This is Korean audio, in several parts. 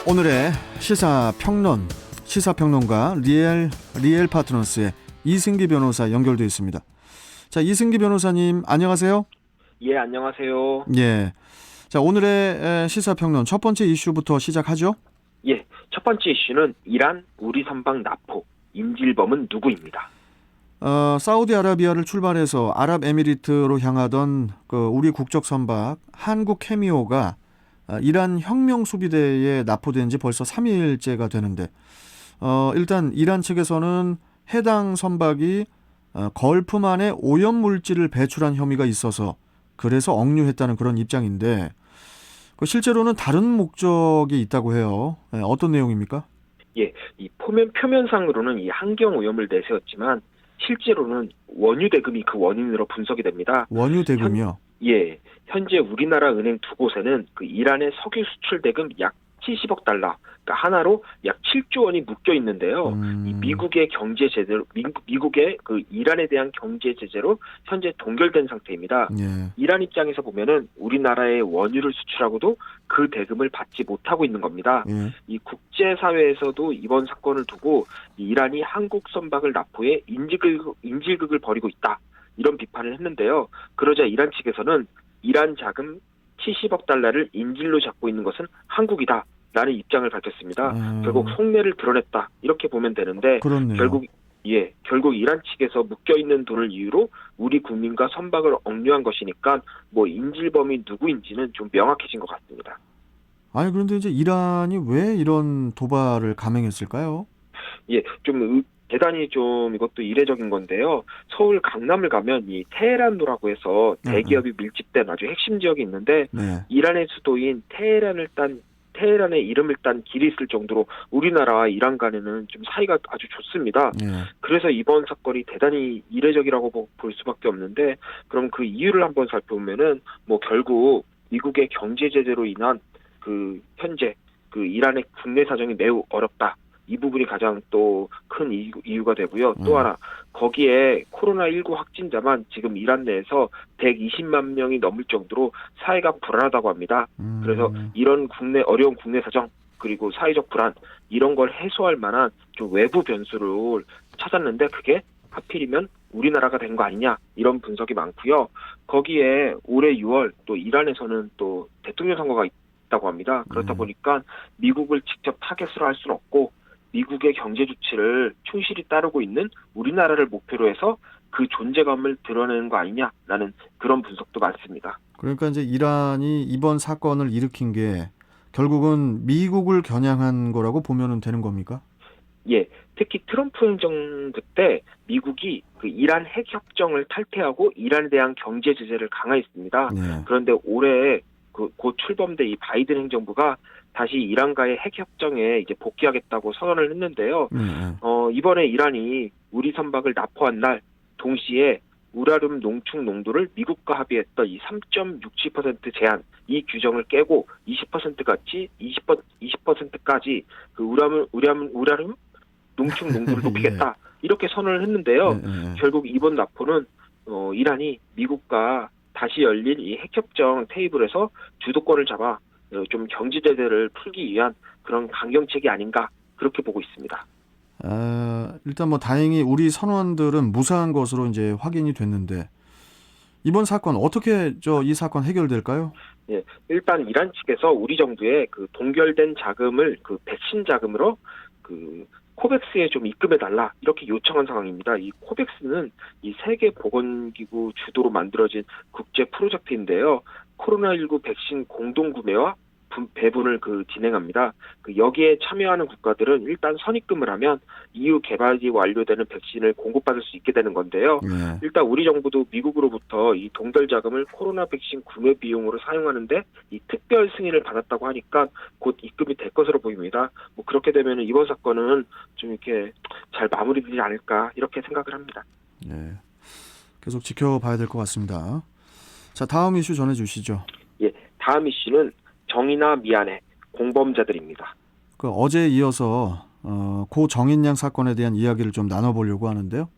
오늘의 시사평론가 리엘 파트너스의 이승기 변호사 연결되어 있습니다. 자, 이승기 변호사님 안녕하세요. 예, 안녕하세요. 예. 자, 오늘의 시사평론 첫 번째 이슈부터 시작하죠. 예, 첫 번째 이슈는 이란 우리 선박 납포, 인질범은 누구입니다. 사우디아라비아를 출발해서 아랍에미리트로 향하던 우리 국적 선박 한국 캐미오가 이란 혁명수비대에 납포된 지 벌써 3일째가 되는데 일단 이란 측에서는 해당 선박이 걸프만에 오염물질을 배출한 혐의가 있어서 그래서 억류했다는 그런 입장인데 실제로는 다른 목적이 있다고 해요. 어떤 내용입니까? 예, 이 표면상으로는 이 환경 오염을 내세웠지만 실제로는 원유 대금이 그 원인으로 분석이 됩니다. 원유 대금이요? 예, 현재 우리나라 은행 두 곳에는 그 이란의 석유 수출 대금 약 70억 달러, 그러니까 하나로 약 7조 원이 묶여 있는데요. 이 미국의 경제 제재로, 미국의 그 이란에 대한 경제 제재로 현재 동결된 상태입니다. 예. 이란 입장에서 보면은 우리나라에 원유를 수출하고도 그 대금을 받지 못하고 있는 겁니다. 예. 이 국제사회에서도 이번 사건을 두고 이란이 한국 선박을 납포해 인질극을 벌이고 있다. 이런 비판을 했는데요. 그러자 이란 측에서는 이란 자금 70억 달러를 인질로 잡고 있는 것은 한국이다. 라는 입장을 밝혔습니다. 결국 속내를 드러냈다. 이렇게 보면 되는데 그렇네요. 결국 이란 측에서 묶여있는 돈을 이유로 우리 국민과 선박을 억류한 것이니까 인질범이 누구인지는 좀 명확해진 것 같습니다. 아니 그런데 이제 이란이 왜 이런 도발을 감행했을까요? 예, 대단히 이것도 이례적인 건데요. 서울 강남을 가면 이 테헤란로라고 해서 대기업이 밀집된 아주 핵심 지역이 있는데 네. 이란의 수도인 테헤란의 이름을 딴 길이 있을 정도로 우리나라와 이란 간에는 좀 사이가 아주 좋습니다. 네. 그래서 이번 사건이 대단히 이례적이라고 볼 수밖에 없는데 그럼 그 이유를 한번 살펴보면은 결국 미국의 경제 제재로 인한 현재 이란의 국내 사정이 매우 어렵다. 이 부분이 가장 또 큰 이유가 되고요. 또 하나 거기에 코로나19 확진자만 지금 이란 내에서 120만 명이 넘을 정도로 사회가 불안하다고 합니다. 그래서 이런 어려운 국내 사정 그리고 사회적 불안 이런 걸 해소할 만한 좀 외부 변수를 찾았는데 그게 하필이면 우리나라가 된 거 아니냐 이런 분석이 많고요. 거기에 올해 6월 또 이란에서는 또 대통령 선거가 있다고 합니다. 그렇다 보니까 미국을 직접 타겟으로 할 수는 없고 미국의 경제 조치를 충실히 따르고 있는 우리나라를 목표로 해서 그 존재감을 드러내는 거 아니냐라는 그런 분석도 많습니다. 그러니까 이제 이란이 이번 사건을 일으킨 게 결국은 미국을 겨냥한 거라고 보면 되는 겁니까? 예, 특히 트럼프 행정부 때 미국이 이란 핵 협정을 탈퇴하고 이란에 대한 경제 제재를 강화했습니다. 네. 그런데 올해 곧 출범된 이 바이든 행정부가 다시 이란과의 핵 협정에 이제 복귀하겠다고 선언을 했는데요. 이번에 이란이 우리 선박을 납포한 날 동시에 우라늄 농축 농도를 미국과 합의했던 이 3.67% 제한 이 규정을 깨고 20%까지 우라늄 농축 농도를 높이겠다 이렇게 선언을 했는데요. 결국 이번 납포는 이란이 미국과 다시 열린 이 핵협정 테이블에서 주도권을 잡아 좀 경제 제재를 풀기 위한 그런 강경책이 아닌가 그렇게 보고 있습니다. 일단 다행히 우리 선원들은 무사한 것으로 이제 확인이 됐는데 이번 사건 어떻게 이 사건 해결될까요? 예, 일단 이란 측에서 우리 정부에 동결된 자금을 백신 자금으로 코백스에 좀 입금해달라 이렇게 요청한 상황입니다. 이 코백스는 이 세계보건기구 주도로 만들어진 국제 프로젝트인데요. 코로나19 백신 공동구매와 배분을 진행합니다. 여기에 참여하는 국가들은 일단 선입금을 하면 이후 개발이 완료되는 백신을 공급받을 수 있게 되는 건데요. 일단 우리 정부도 미국으로부터 이 동결 자금을 코로나 백신 구매 비용으로 사용하는데 이 특별 승인을 받았다고 하니까 곧 입금이 될 것으로 보입니다. 그렇게 되면 이번 사건은 좀 이렇게 잘 마무리되지 않을까 이렇게 생각을 합니다. 네, 계속 지켜봐야 될 것 같습니다. 자, 다음 이슈 전해주시죠. 예, 다음 이슈는 정의나 미안해 공범자들입니다. 어제에 이어서 고 정인양 사건에 대한 이야기를 좀 나눠보려고 하는데요.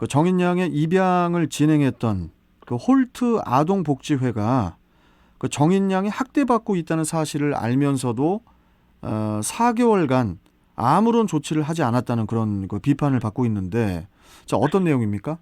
정인양의 입양을 진행했던 홀트 아동복지회가 정인양이 학대받고 있다는 사실을 알면서도 4개월간 아무런 조치를 하지 않았다는 그런 그 비판을 받고 있는데, 자, 어떤 내용입니까?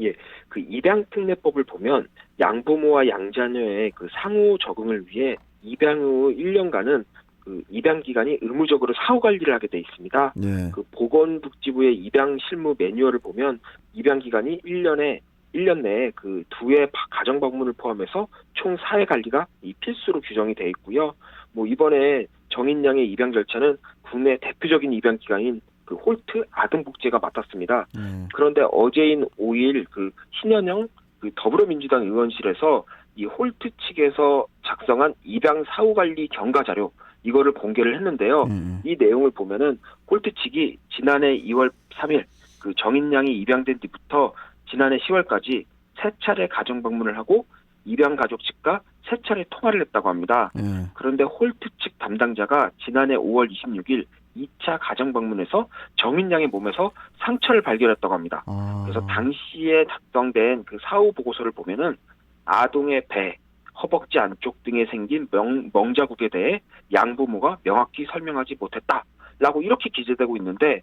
예, 그 입양특례법을 보면 양부모와 양자녀의 그 상호 적응을 위해 입양 후 1년간은 그 입양 기간이 의무적으로 사후 관리를 하게 돼 있습니다. 예. 그 보건복지부의 입양 실무 매뉴얼을 보면 입양 기간이 1년 내에 그 2회 가정 방문을 포함해서 총 4회 관리가 이 필수로 규정이 돼 있고요. 뭐 이번에 정인양의 입양 절차는 국내 대표적인 입양 기관인 그 홀트 아동복지가 맡았습니다. 예. 그런데 어제인 5일 그 신현영 그 더불어민주당 의원실에서 이 홀트 측에서 작성한 입양 사후 관리 경과 자료 이거를 공개를 했는데요. 예. 이 내용을 보면은 홀트 측이 지난해 2월 3일 그 정인양이 입양된 뒤부터 지난해 10월까지 3차례 가정 방문을 하고 입양 가족 측과 3차례 통화를 했다고 합니다. 예. 그런데 홀트 측 담당자가 지난해 5월 26일 2차 가정 방문에서 정인양의 몸에서 상처를 발견했다고 합니다. 아. 그래서 당시에 작성된 그 사후 보고서를 보면은 아동의 배, 허벅지 안쪽 등에 생긴 멍자국에 대해 양부모가 명확히 설명하지 못했다라고 이렇게 기재되고 있는데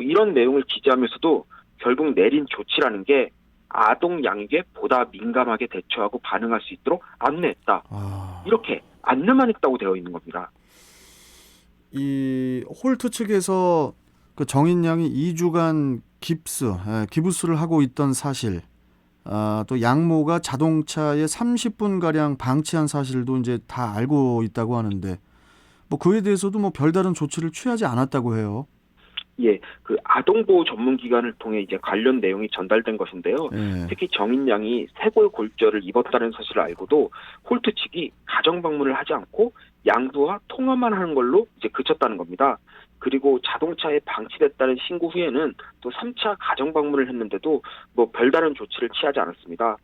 이런 내용을 기재하면서도 결국 내린 조치라는 게 아동 양육에 보다 민감하게 대처하고 반응할 수 있도록 안내했다. 아. 이렇게 안내만 했다고 되어 있는 겁니다. 이 홀트 측에서 그 정인양이 2주간 기부스를 하고 있던 사실, 또 양모가 자동차에 30분 가량 방치한 사실도 이제 다 알고 있다고 하는데, 뭐 그에 대해서도 뭐 별다른 조치를 취하지 않았다고 해요. 예, 그 아동보호 전문기관을 통해 이제 관련 내용이 전달된 것인데요. 예. 특히 정인양이 쇄골 골절을 입었다는 사실을 알고도 홀트 측이 가정 방문을 하지 않고 양부와 통화만 하는 걸로 이제 그쳤다는 겁니다. 그리고 자동차에 방치됐다는 신고 후에는 또 3차 가정 방문을 했는데도 뭐 별다른 조치를 취하지 않았습니다.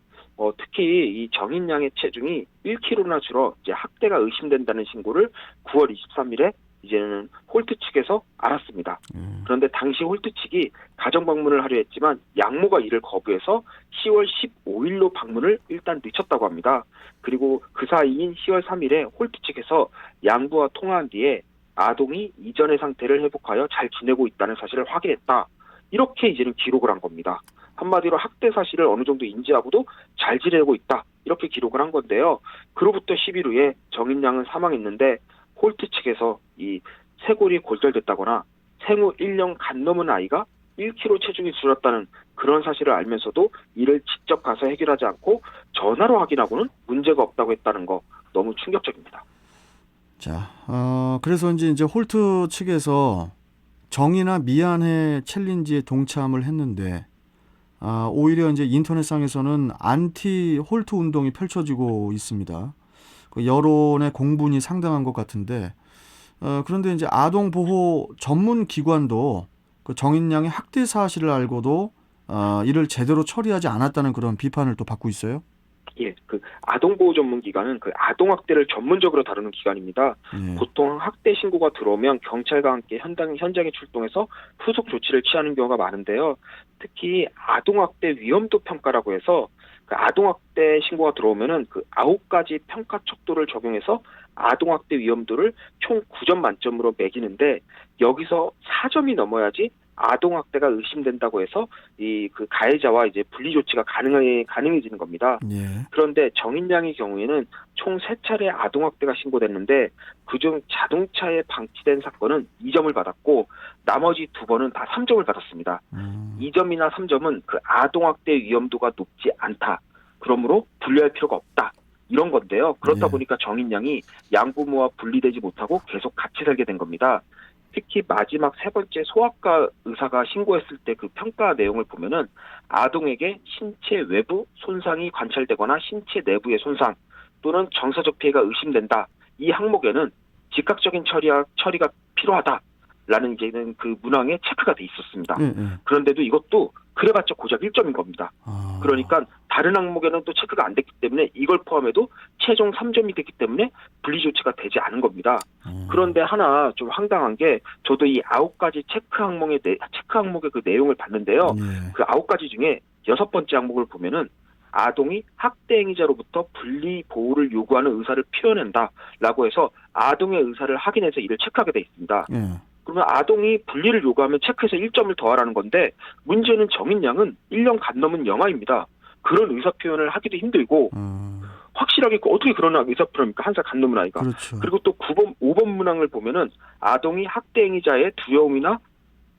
특히 이 정인양의 체중이 1kg나 줄어 이제 학대가 의심된다는 신고를 9월 23일에 이제는 홀트 측에서 알았습니다. 그런데 당시 홀트 측이 가정 방문을 하려 했지만 양모가 이를 거부해서 10월 15일로 방문을 일단 늦췄다고 합니다. 그리고 그 사이인 10월 3일에 홀트 측에서 양부와 통화한 뒤에 아동이 이전의 상태를 회복하여 잘 지내고 있다는 사실을 확인했다. 이렇게 이제는 기록을 한 겁니다. 한마디로 학대 사실을 어느 정도 인지하고도 잘 지내고 있다. 이렇게 기록을 한 건데요. 그로부터 10일 후에 정인양은 사망했는데 홀트 측에서 이 쇄골이 골절됐다거나 생후 1년 간 넘은 아이가 1kg 체중이 줄었다는 그런 사실을 알면서도 이를 직접 가서 해결하지 않고 전화로 확인하고는 문제가 없다고 했다는 거 너무 충격적입니다. 자, 그래서 이제 홀트 측에서 정의나 미안해 챌린지에 동참을 했는데, 오히려 이제 인터넷상에서는 안티 홀트 운동이 펼쳐지고 있습니다. 그 여론의 공분이 상당한 것 같은데, 그런데 이제 아동 보호 전문 기관도 그 정인양의 학대 사실을 알고도 이를 제대로 처리하지 않았다는 그런 비판을 또 받고 있어요. 예, 그 아동보호 전문기관은 그 아동학대를 전문적으로 다루는 기관입니다. 예. 보통 학대 신고가 들어오면 경찰과 함께 현장에 출동해서 후속 조치를 취하는 경우가 많은데요. 특히 아동학대 위험도 평가라고 해서 그 아동학대 신고가 들어오면은 그 9가지 평가 척도를 적용해서 아동학대 위험도를 총 9점 만점으로 매기는데 여기서 4점이 넘어야지 아동학대가 의심된다고 해서 이 그 가해자와 이제 분리 조치가 가능해지는 겁니다. 예. 그런데 정인양의 경우에는 총 3차례 아동학대가 신고됐는데 그중 자동차에 방치된 사건은 2점을 받았고 나머지 2번은 다 3점을 받았습니다. 2점이나 3점은 그 아동학대 위험도가 높지 않다. 그러므로 분리할 필요가 없다. 이런 건데요. 그렇다 네. 보니까 정인양이 양부모와 분리되지 못하고 계속 같이 살게 된 겁니다. 특히 마지막 3번째 소아과 의사가 신고했을 때 그 평가 내용을 보면은 아동에게 신체 외부 손상이 관찰되거나 신체 내부의 손상 또는 정서적 피해가 의심된다. 이 항목에는 즉각적인 처리가 필요하다라는 이제는 그 문항에 체크가 돼 있었습니다. 예. 그런데도 이것도 그래봤자 고작 1점인 겁니다. 그러니까 다른 항목에는 또 체크가 안 됐기 때문에 이걸 포함해도 최종 3점이 됐기 때문에 분리 조치가 되지 않은 겁니다. 그런데 하나 좀 황당한 게 저도 이 9가지 체크 항목의 그 내용을 봤는데요. 예. 그 9가지 중에 6번째 항목을 보면은 아동이 학대 행위자로부터 분리 보호를 요구하는 의사를 표현한다라고 해서 아동의 의사를 확인해서 이를 체크하게 돼 있습니다. 예. 그러면 아동이 분리를 요구하면 체크해서 1점을 더하라는 건데 문제는 정인양은 1년 간 넘은 영아입니다. 그런 의사 표현을 하기도 힘들고 확실하게 어떻게 그런 의사 표현입니까? 한 살 간 넘은 아이가. 그렇죠. 그리고 또 5번 문항을 보면은 아동이 학대 행위자의 두려움이나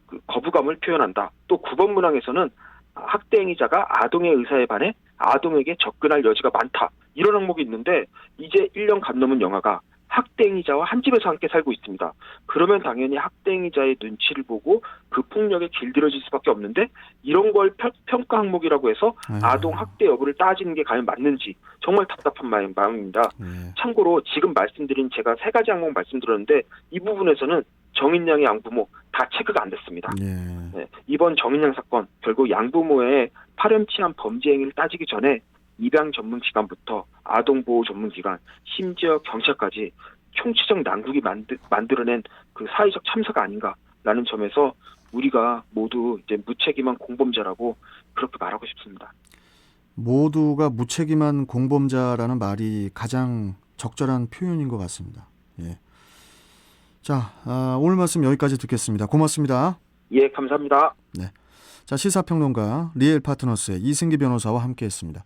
그 거부감을 표현한다. 또 9번 문항에서는 학대 행위자가 아동의 의사에 반해 아동에게 접근할 여지가 많다. 이런 항목이 있는데 이제 1년 간 넘은 영아가 학대 행위자와 한 집에서 함께 살고 있습니다. 그러면 당연히 학대 행위자의 눈치를 보고 그 폭력에 길들여질 수밖에 없는데 이런 걸 평가 항목이라고 해서 아동 학대 여부를 따지는 게 과연 맞는지 정말 답답한 마음입니다. 예. 참고로 지금 말씀드린 제가 3가지 항목 말씀드렸는데 이 부분에서는 정인양의 양부모 다 체크가 안 됐습니다. 예. 네, 이번 정인양 사건 결국 양부모의 파렴치한 범죄 행위를 따지기 전에 입양 전문기관부터 아동보호 전문기관, 심지어 경찰까지 총체적 난국이 만들어낸 그 사회적 참사가 아닌가라는 점에서 우리가 모두 이제 무책임한 공범자라고 그렇게 말하고 싶습니다. 모두가 무책임한 공범자라는 말이 가장 적절한 표현인 것 같습니다. 예. 자, 오늘 말씀 여기까지 듣겠습니다. 고맙습니다. 예, 감사합니다. 네. 자, 시사평론가 리엘 파트너스의 이승기 변호사와 함께했습니다.